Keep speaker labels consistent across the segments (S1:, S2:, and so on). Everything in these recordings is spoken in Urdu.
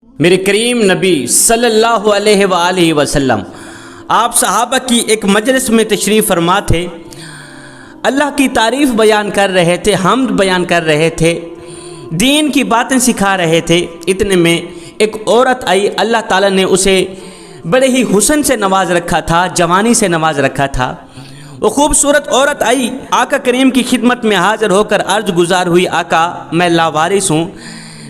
S1: میرے کریم نبی صلی اللہ علیہ وآلہ وسلم آپ صحابہ کی ایک مجلس میں تشریف فرما تھے، اللہ کی تعریف بیان کر رہے تھے، حمد بیان کر رہے تھے، دین کی باتیں سکھا رہے تھے۔ اتنے میں ایک عورت آئی، اللہ تعالیٰ نے اسے بڑے ہی حسن سے نواز رکھا تھا، جوانی سے نواز رکھا تھا۔ وہ خوبصورت عورت آئی، آقا کریم کی خدمت میں حاضر ہو کر عرض گزار ہوئی، آقا میں لاوارث ہوں،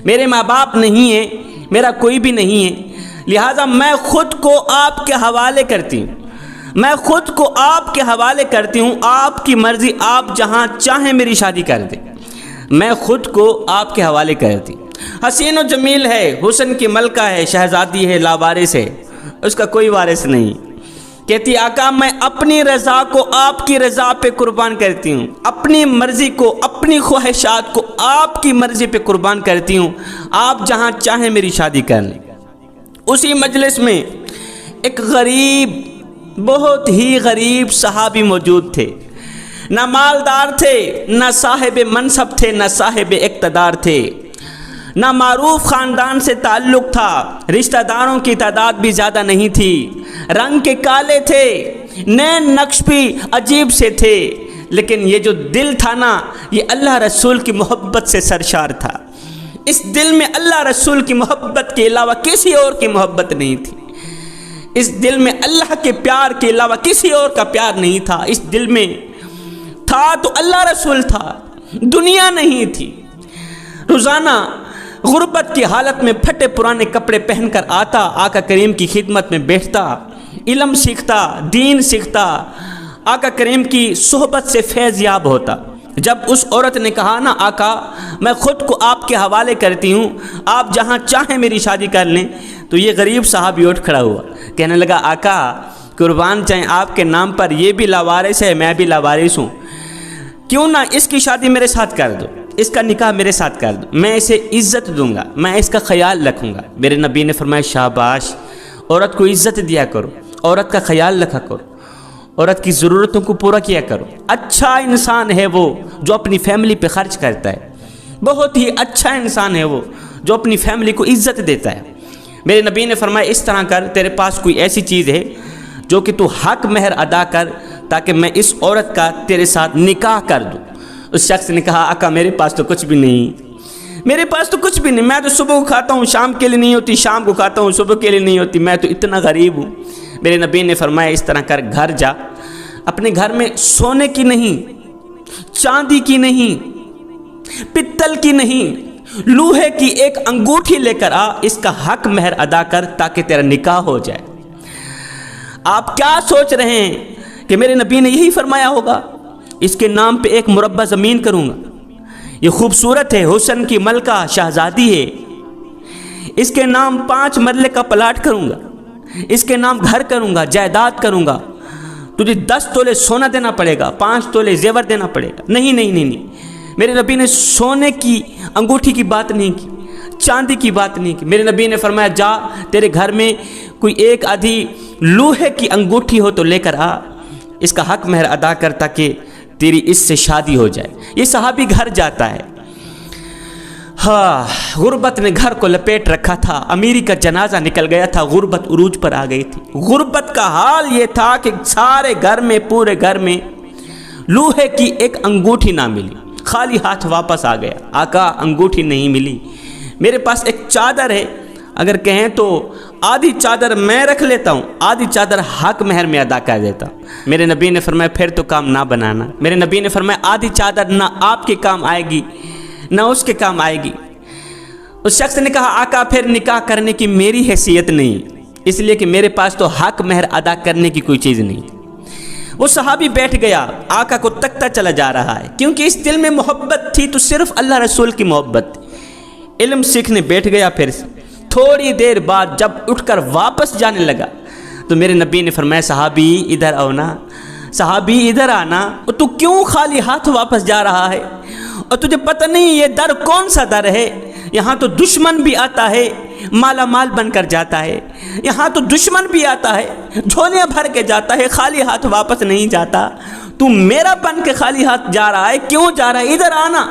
S1: میرے ماں باپ نہیں ہیں، میرا کوئی بھی نہیں ہے، لہٰذا میں خود کو آپ کے حوالے کرتی ہوں، میں خود کو آپ کے حوالے کرتی ہوں، آپ کی مرضی، آپ جہاں چاہیں میری شادی کر دیں، میں خود کو آپ کے حوالے کرتی ہوں۔ حسین و جمیل ہے، حسن کی ملکہ ہے، شہزادی ہے، لاوارث ہے، اس کا کوئی وارث نہیں۔ کہتی آقا میں اپنی رضا کو آپ کی رضا پہ قربان کرتی ہوں، اپنی مرضی کو، اپنی خواہشات کو آپ کی مرضی پہ قربان کرتی ہوں، آپ جہاں چاہیں میری شادی کر لیں۔ اسی مجلس میں ایک غریب، بہت ہی غریب صحابی موجود تھے، نہ مالدار تھے، نہ صاحب منصب تھے، نہ صاحب اقتدار تھے، نہ معروف خاندان سے تعلق تھا، رشتہ داروں کی تعداد بھی زیادہ نہیں تھی، رنگ کے کالے تھے، نین نقش بھی عجیب سے تھے، لیکن یہ جو دل تھا نا، یہ اللہ رسول کی محبت سے سرشار تھا۔ اس دل میں اللہ رسول کی محبت کے علاوہ کسی اور کی محبت نہیں تھی، اس دل میں اللہ کے پیار کے علاوہ کسی اور کا پیار نہیں تھا، اس دل میں تھا تو اللہ رسول تھا، دنیا نہیں تھی۔ روزانہ غربت کی حالت میں پھٹے پرانے کپڑے پہن کر آتا، آقا کریم کی خدمت میں بیٹھتا، علم سیکھتا، دین سیکھتا، آقا کریم کی صحبت سے فیض یاب ہوتا۔ جب اس عورت نے کہا نا آقا میں خود کو آپ کے حوالے کرتی ہوں، آپ جہاں چاہیں میری شادی کر لیں، تو یہ غریب صاحب اٹھ کھڑا ہوا، کہنے لگا آقا قربان چاہیں آپ کے نام پر، یہ بھی لاوارث ہے، میں بھی لاوارث ہوں، کیوں نہ اس کی شادی میرے ساتھ کر دو، اس کا نکاح میرے ساتھ کر دو، میں اسے عزت دوں گا، میں اس کا خیال رکھوں گا۔ میرے نبی نے فرمایا شاباش، عورت کو عزت دیا کرو، عورت کا خیال رکھا کرو، عورت کی ضرورتوں کو پورا کیا کرو۔ اچھا انسان ہے وہ جو اپنی فیملی پہ خرچ کرتا ہے، بہت ہی اچھا انسان ہے وہ جو اپنی فیملی کو عزت دیتا ہے۔ میرے نبی نے فرمایا اس طرح کر، تیرے پاس کوئی ایسی چیز ہے جو کہ تو حق مہر ادا کر تاکہ میں اس عورت کا تیرے ساتھ نکاح کر دوں۔ اس شخص نے کہا آقا میرے پاس تو کچھ بھی نہیں، میرے پاس تو کچھ بھی نہیں، میں تو صبح کو کھاتا ہوں شام کے لیے نہیں ہوتی، شام کو کھاتا ہوں صبح کے لیے نہیں ہوتی، میں تو اتنا غریب ہوں۔ میرے نبی نے فرمایا اس طرح کر، گھر جا، اپنے گھر میں سونے کی نہیں، چاندی کی نہیں، پتل کی نہیں، لوہے کی ایک انگوٹھی لے کر آ، اس کا حق مہر ادا کر تاکہ تیرا نکاح ہو جائے۔ آپ کیا سوچ رہے ہیں کہ میرے نبی نے یہی فرمایا ہوگا؟ اس کے نام پہ ایک مربع زمین کروں گا، یہ خوبصورت ہے، حسن کی ملکہ شہزادی ہے، اس کے نام 5 مرلے کا پلاٹ کروں گا، اس کے نام گھر کروں گا، جائیداد کروں گا، تجھے 10 تولے سونا دینا پڑے گا، 5 تولے زیور دینا پڑے گا۔ نہیں نہیں نہیں نہیں، میرے نبی نے سونے کی انگوٹھی کی بات نہیں کی، چاندی کی بات نہیں کی۔ میرے نبی نے فرمایا جا، تیرے گھر میں کوئی ایک آدھی لوہے کی انگوٹھی ہو تو لے کر آ، اس کا حق مہر ادا کر تاکہ تیری اس سے شادی ہو جائے۔ یہ صحابی گھر جاتا ہے، ہاں غربت نے گھر کو لپیٹ رکھا تھا، امیری کا جنازہ نکل گیا تھا، غربت عروج پر آ گئی تھی۔ غربت کا حال یہ تھا کہ سارے گھر میں، پورے گھر میں لوہے کی ایک انگوٹھی نہ ملی، خالی ہاتھ واپس آ گیا، آقا انگوٹھی نہیں ملی، میرے پاس ایک چادر ہے، اگر کہیں تو آدھی چادر میں رکھ لیتا ہوں، آدھی چادر حق مہر میں ادا کر دیتا ہوں۔ میرے نبی نے فرمایا پھر تو کام نہ بنانا۔ میرے نبی نے فرمایا آدھی چادر نہ آپ کے کام آئے گی نہ اس کے کام آئے گی۔ اس شخص نے کہا آقا پھر نکاح کرنے کی میری حیثیت نہیں، اس لیے کہ میرے پاس تو حق مہر ادا کرنے کی کوئی چیز نہیں۔ وہ صحابی بیٹھ گیا، آقا کو تکتا چلا جا رہا ہے، کیونکہ اس دل میں محبت تھی تو صرف اللہ رسول کی محبت تھی۔ علم سیکھنے بیٹھ گیا، پھر تھوڑی دیر بعد جب اٹھ کر واپس جانے لگا تو میرے نبی نے فرمایا صحابی ادھر آؤ نا، صحابی ادھر آنا، تو کیوں خالی ہاتھ واپس جا رہا ہے؟ اور تجھے پتہ نہیں یہ در کون سا در ہے؟ یہاں تو دشمن بھی آتا ہے مالا مال بن کر جاتا ہے، یہاں تو دشمن بھی آتا ہے جھولیاں بھر کے جاتا ہے، خالی ہاتھ واپس نہیں جاتا، تو میرا بن کے خالی ہاتھ جا رہا ہے، کیوں جا رہا ہے؟ ادھر آنا۔